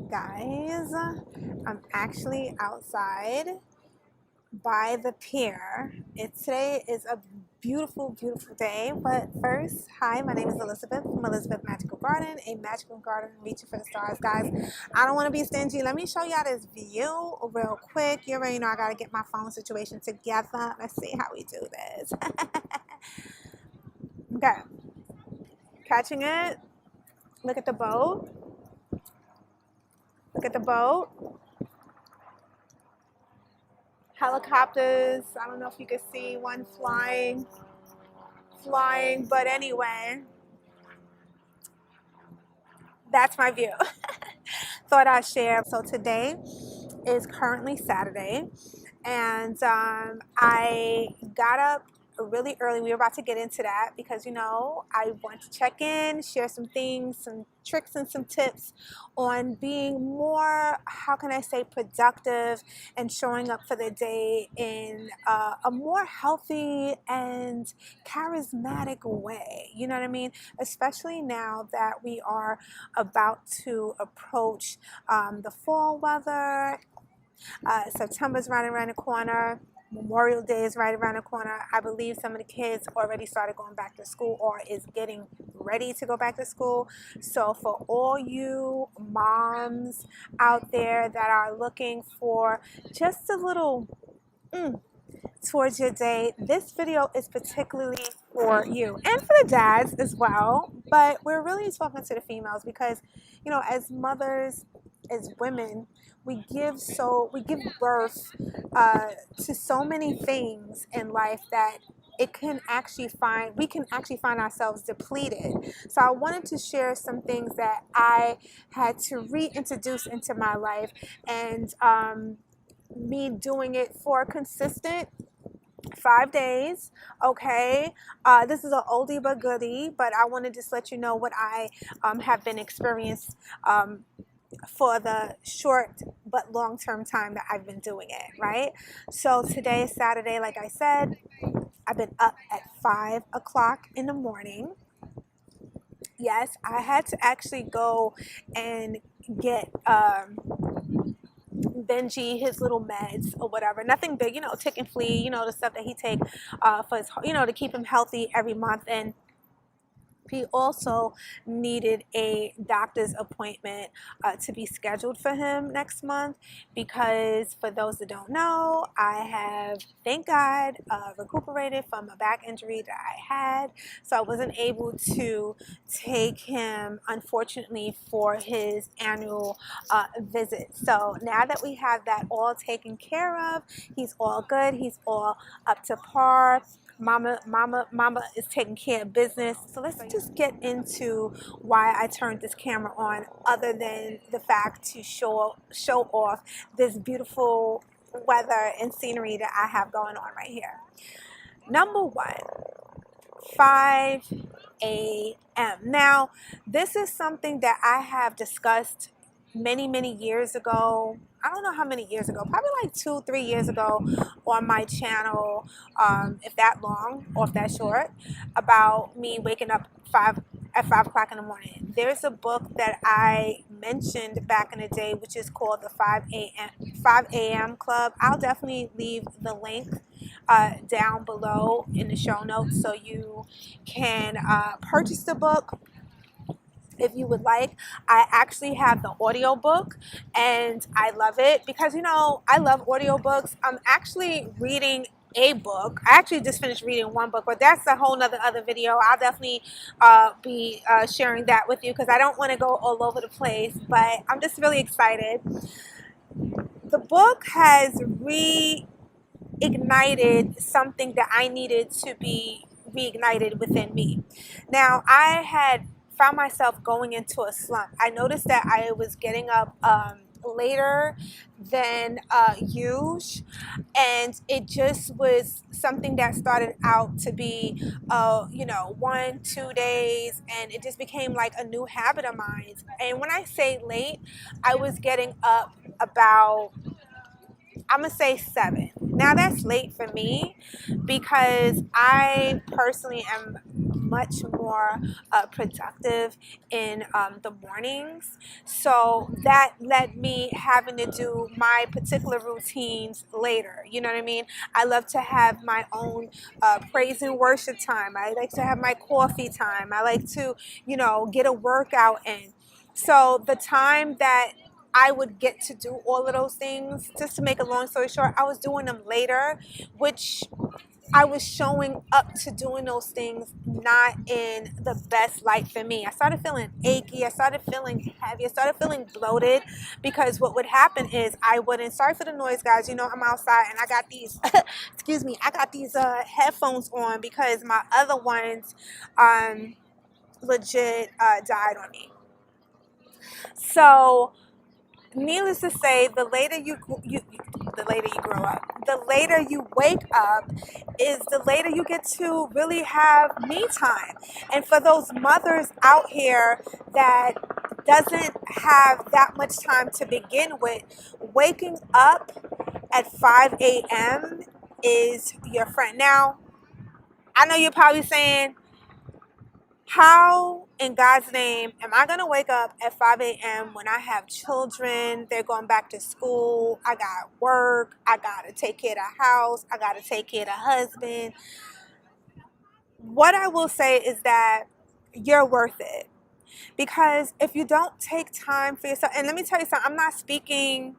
Guys, I'm actually outside by the pier. Today is a beautiful, beautiful day. But first, hi, my name is Elizabeth from Elizabeth Magical Garden, a magical garden reaching for the stars. Guys, I don't want to be stingy. Let me show y'all this view real quick. You already know I got to get my phone situation together. Let's see how we do this. Okay, catching it. Look at the boat. Look at the boat. Helicopters. I don't know if you can see one flying, but anyway, that's my view. Thought I'd share. So today is currently Saturday, and I got up really early. We were about to get into that because, you know, I want to check in, share some things, some tricks and some tips on being more, how can I say, productive and showing up for the day in a more healthy and charismatic way. You know what I mean? Especially now that we are about to approach the fall weather. September's right around the corner. Memorial Day is right around the corner. I believe some of the kids already started going back to school or is getting ready to go back to school. So for all you moms out there that are looking for just a little towards your day, this video is particularly for you and for the dads as well. But we're really talking to the females because, you know, as mothers, as women, we give birth to so many things in life that we can actually find ourselves depleted. So I wanted to share some things that I had to reintroduce into my life, and me doing it for consistent 5 days. Okay, this is an oldie but goodie, but I want to just let you know what I have been experienced for the short but long-term time that I've been doing it, right? So today is Saturday, like I said. I've been up at 5 o'clock in the morning. Yes, I had to actually go and get Benji his little meds or whatever. Nothing big, you know, tick and flea, you know, the stuff that he take for his, you know, to keep him healthy every month. And he also needed a doctor's appointment to be scheduled for him next month because, for those that don't know, I have, thank God, recuperated from a back injury that I had. So I wasn't able to take him, unfortunately, for his annual visit. So now that we have that all taken care of, he's all good. He's all up to par. Mama is taking care of business. So let's just get into why I turned this camera on, other than the fact to show off this beautiful weather and scenery that I have going on right here. Number one, 5 a.m. Now, this is something that I have discussed many years ago. I don't know how many years ago, probably like 2-3 years ago on my channel, if that long or if that short, about me waking up at 5 o'clock in the morning. There's a book that I mentioned back in the day, which is called the 5 a.m. Club. I'll definitely leave the link down below in the show notes so you can purchase the book if you would like. I actually have the audio book and I love it because, you know, I love audiobooks. I'm actually reading a book. I actually just finished reading one book, but that's a whole nother other video. I'll definitely be sharing that with you because I don't want to go all over the place, but I'm just really excited. The book has reignited something that I needed to be reignited within me. Now, I had found myself going into a slump. I noticed that I was getting up later than usual, and it just was something that started out to be you know, 1-2 days, and it just became like a new habit of mine. And when I say late, I was getting up about, I'm gonna say 7. Now that's late for me because I personally am much more productive in the mornings. So that led me having to do my particular routines later. You know what I mean? I love to have my own praise and worship time. I like to have my coffee time. I like to, get a workout in. So the time that I would get to do all of those things, just to make a long story short, I was doing them later, which I was showing up to doing those things not in the best light for me. I started feeling achy. I started feeling heavy. I started feeling bloated because what would happen is I wouldn't, sorry for the noise, guys. I'm outside and I got these, excuse me, I got these headphones on because my other ones legit died on me. So, needless to say, the later the later you grow up, the later you wake up, is the later you get to really have me time. And for those mothers out here that doesn't have that much time to begin with, waking up at 5 a.m. is your friend. Now, I know you're probably saying, how in God's name am I going to wake up at 5 a.m. when I have children? They're going back to school. I got work. I got to take care of the house. I got to take care of the husband. What I will say is that you're worth it. Because if you don't take time for yourself, and let me tell you something, I'm not speaking,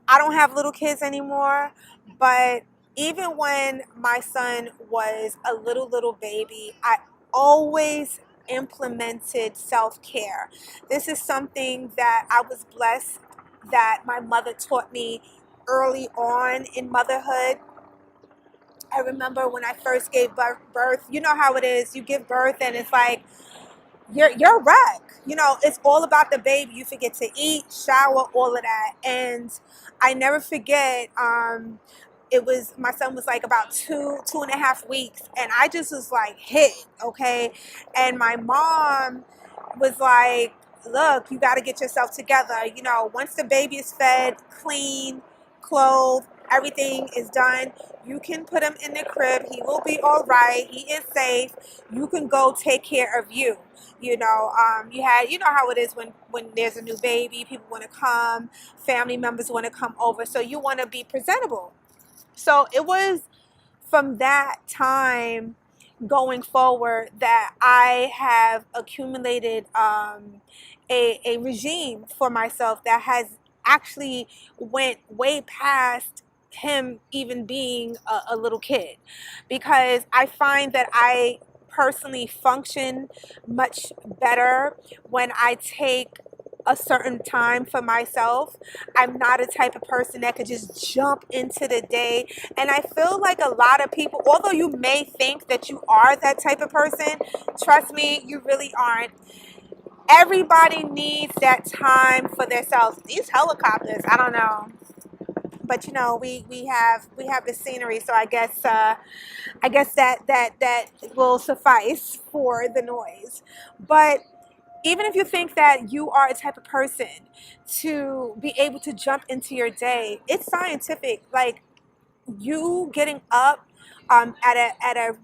I don't have little kids anymore, but even when my son was a little baby, I always implemented self-care. This is something that I was blessed that my mother taught me early on in motherhood. I remember when I first gave birth, you know how it is, you give birth and it's like, you're a wreck. It's all about the baby. You forget to eat, shower, all of that. And I never forget, my son was like about 2.5 weeks, and I just was like hit, okay? And my mom was like, look, you got to get yourself together. Once the baby is fed, clean, clothed, everything is done, you can put him in the crib. He will be all right. He is safe. You can go take care of you. You know how it is when there's a new baby, people want to come, family members want to come over, so you want to be presentable. So it was from that time going forward that I have accumulated a regime for myself that has actually went way past him even being a little kid, because I find that I personally function much better when I take a certain time for myself. I'm not a type of person that could just jump into the day. And I feel like a lot of people, although you may think that you are that type of person, trust me, you really aren't. Everybody needs that time for themselves. These helicopters, I don't know. But we have the scenery, so I guess that will suffice for the noise. But even if you think that you are a type of person to be able to jump into your day, it's scientific. Like, you getting up at a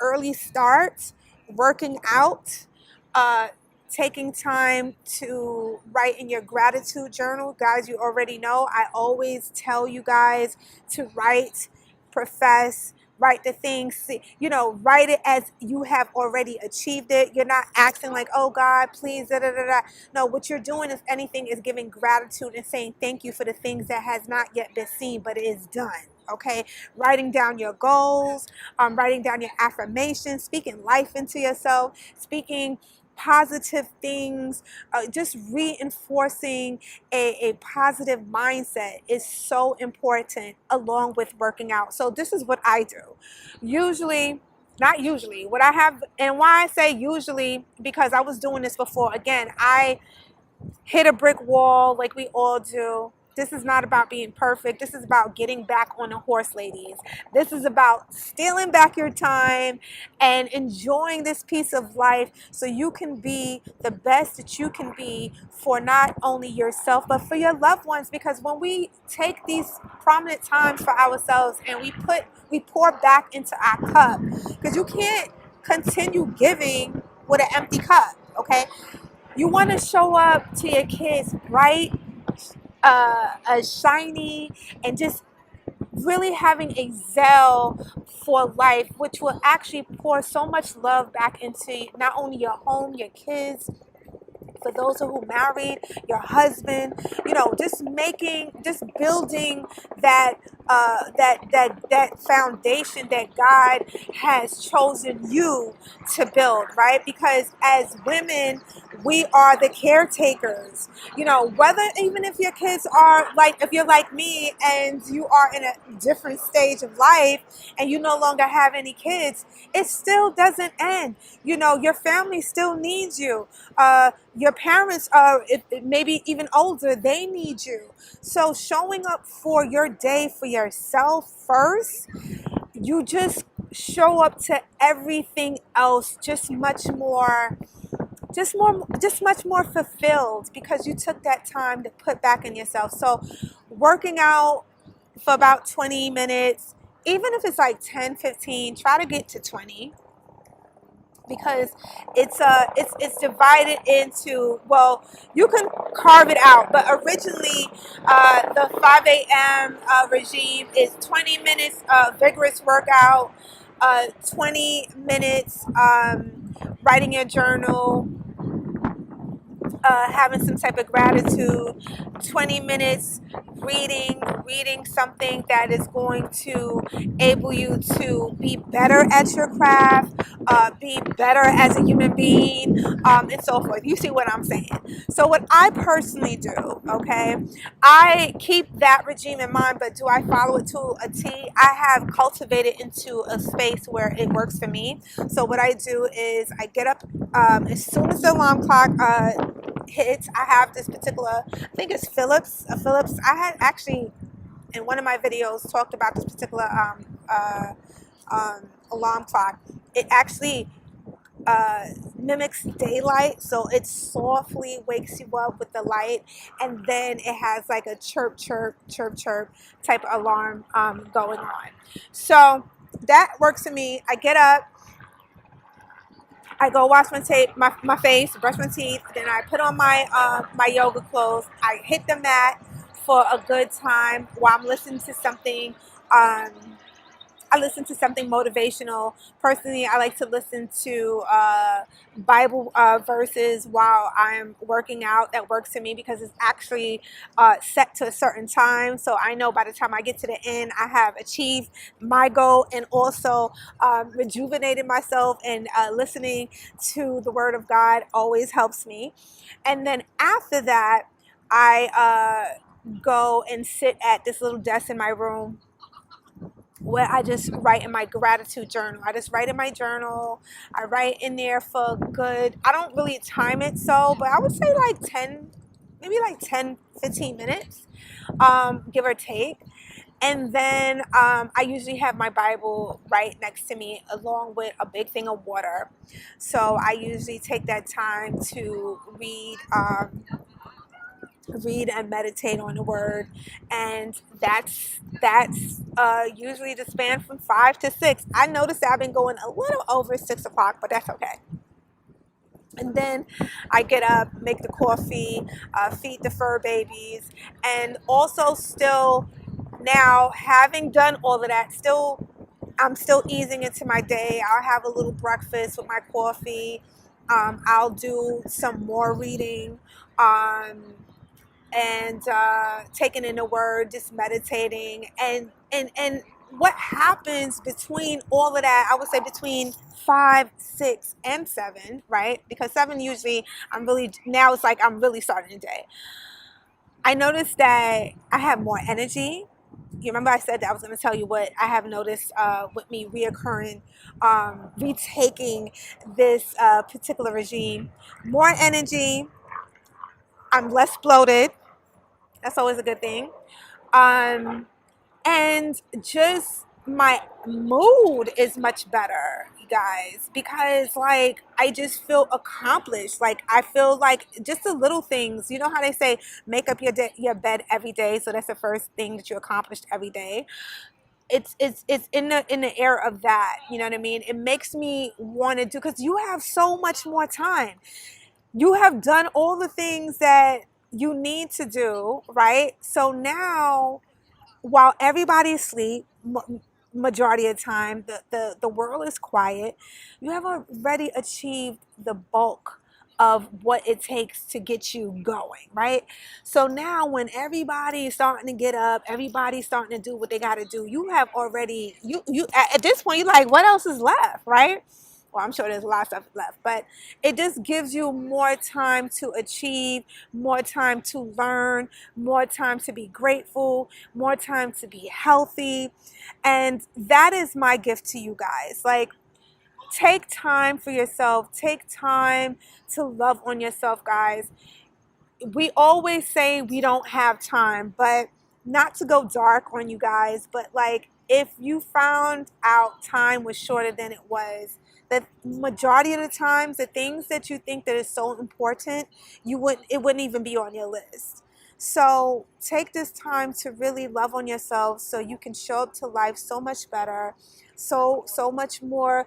early start, working out, taking time to write in your gratitude journal. Guys, you already know I always tell you guys to write, profess, write the things, write it as you have already achieved it. You're not acting like, oh God, please, da da da da. No, what you're doing, if anything, is giving gratitude and saying thank you for the things that has not yet been seen, but it is done. Okay, writing down your goals, writing down your affirmations, speaking life into yourself, speaking positive things, just reinforcing a positive mindset is so important, along with working out. So this is what I do. Not usually, what I have, and why I say usually, because I was doing this before. Again, I hit a brick wall like we all do. This is not about being perfect. This is about getting back on the horse, ladies. This is about stealing back your time and enjoying this piece of life so you can be the best that you can be for not only yourself, but for your loved ones. Because when we take these prominent times for ourselves and we pour back into our cup, because you can't continue giving with an empty cup, okay? You want to show up to your kids bright, shiny, and just really having a zeal for life, which will actually pour so much love back into not only your home, your kids, for those who married, your husband, just building that that foundation that God has chosen you to build, right? Because as women, we are the caretakers. Whether even if your kids are like, if you're like me and you are in a different stage of life and you no longer have any kids, it still doesn't end. Your family still needs you. Your parents are, if maybe even older, they need you. So showing up for your day for yourself first, you just show up to everything else just much more fulfilled, because you took that time to put back in yourself. So working out for about 20 minutes, even if it's like 10, 15, try to get to 20, because it's divided into, well, you can carve it out, but originally the 5 a.m. Regime is 20 minutes vigorous workout, 20 minutes writing your journal, having some type of gratitude, 20 minutes reading something that is going to enable you to be better at your craft, be better as a human being, and so forth. You see what I'm saying? So what I personally do, okay, I keep that regime in mind, but do I follow it to a T? I have cultivated into a space where it works for me. So what I do is I get up as soon as the alarm clock hits. I have this particular, I think it's Philips. I had actually in one of my videos talked about this particular alarm clock. It actually mimics daylight, so it softly wakes you up with the light, and then it has like a chirp chirp chirp chirp type of alarm going on. So that works for me. I get up, I go wash my face, brush my teeth, then I put on my yoga clothes. I hit the mat for a good time while I'm listening to something. I listen to something motivational. Personally, I like to listen to Bible verses while I'm working out. That works for me because it's actually set to a certain time. So I know by the time I get to the end, I have achieved my goal and also rejuvenated myself. And listening to the Word of God always helps me. And then after that, I go and sit at this little desk in my room where I just write in my gratitude journal. I just write in my journal. I write in there for good, I don't really time it so, but I would say like 10, maybe like 10, 15 minutes, give or take. And then I usually have my Bible right next to me along with a big thing of water. So I usually take that time to read and meditate on the word, and that's usually the span from 5 to 6. I noticed that I've been going a little over 6 o'clock, but that's okay. And then I get up, make the coffee, feed the fur babies, and also still, now having done all of that, I'm still easing into my day. I'll have a little breakfast with my coffee. I'll do some more reading. And taking in the word, just meditating, and what happens between all of that, I would say between 5, 6, and 7, right? Because 7 usually now it's like I'm really starting the day. I noticed that I have more energy. You remember I said that I was going to tell you what I have noticed with me reoccurring, retaking this particular regime. More energy. I'm less bloated. That's always a good thing. And just my mood is much better, you guys, because like I just feel accomplished. Like I feel like just the little things. You know how they say make up your bed every day, so that's the first thing that you accomplished every day. it's in the air of that, you know what I mean? It makes me want to do, because you have so much more time. You have done all the things that you need to do, right? So now, while everybody's asleep, majority of the time, the world is quiet, you have already achieved the bulk of what it takes to get you going, right? So now when everybody's starting to get up, everybody's starting to do what they got to do, you have already, you at this point, you're like, what else is left, right? Well, I'm sure there's a lot of stuff left, but it just gives you more time to achieve, more time to learn, more time to be grateful, more time to be healthy. And that is my gift to you guys. Like, take time for yourself, take time to love on yourself, guys. We always say we don't have time, but not to go dark on you guys, but like, if you found out time was shorter than it was, the majority of the times, the things that you think that is so important, it wouldn't even be on your list. So take this time to really love on yourself so you can show up to life so much better, so much more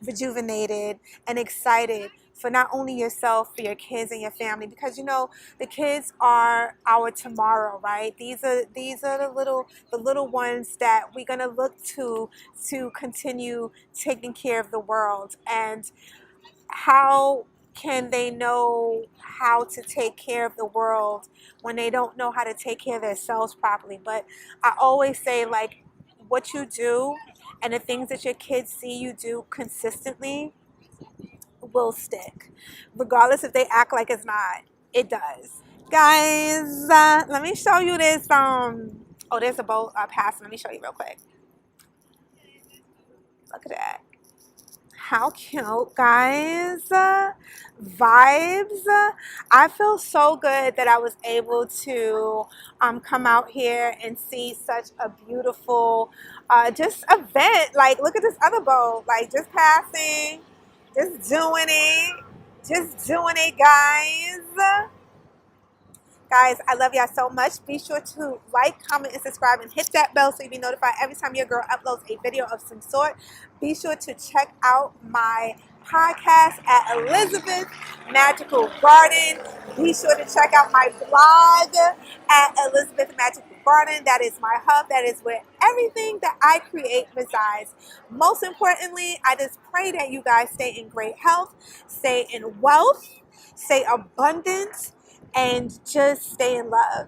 rejuvenated and excited for not only yourself, for your kids and your family, because you know the kids are our tomorrow, right? These are the little ones that we're gonna look to continue taking care of the world. And how can they know how to take care of the world when they don't know how to take care of themselves properly? But I always say, like, what you do and the things that your kids see you do consistently will stick, regardless if they act like it's not. It does, guys. Let me show you this. Oh, there's a boat passing. Let me show you real quick. Look at that. How cute, guys. Vibes. I feel so good that I was able to come out here and see such a beautiful just event. Like, look at this other boat, like, just passing, just doing it, guys. Guys, I love y'all so much. Be sure to like, comment, and subscribe, and hit that bell so you'll be notified every time your girl uploads a video of some sort. Be sure to check out my podcast at Elizabeth Magical Garden. Be sure to check out my blog at Elizabeth Magical Garden. That is my hub. That is where everything that I create resides. Most importantly, I just pray that you guys stay in great health, stay in wealth, stay abundant, and just stay in love.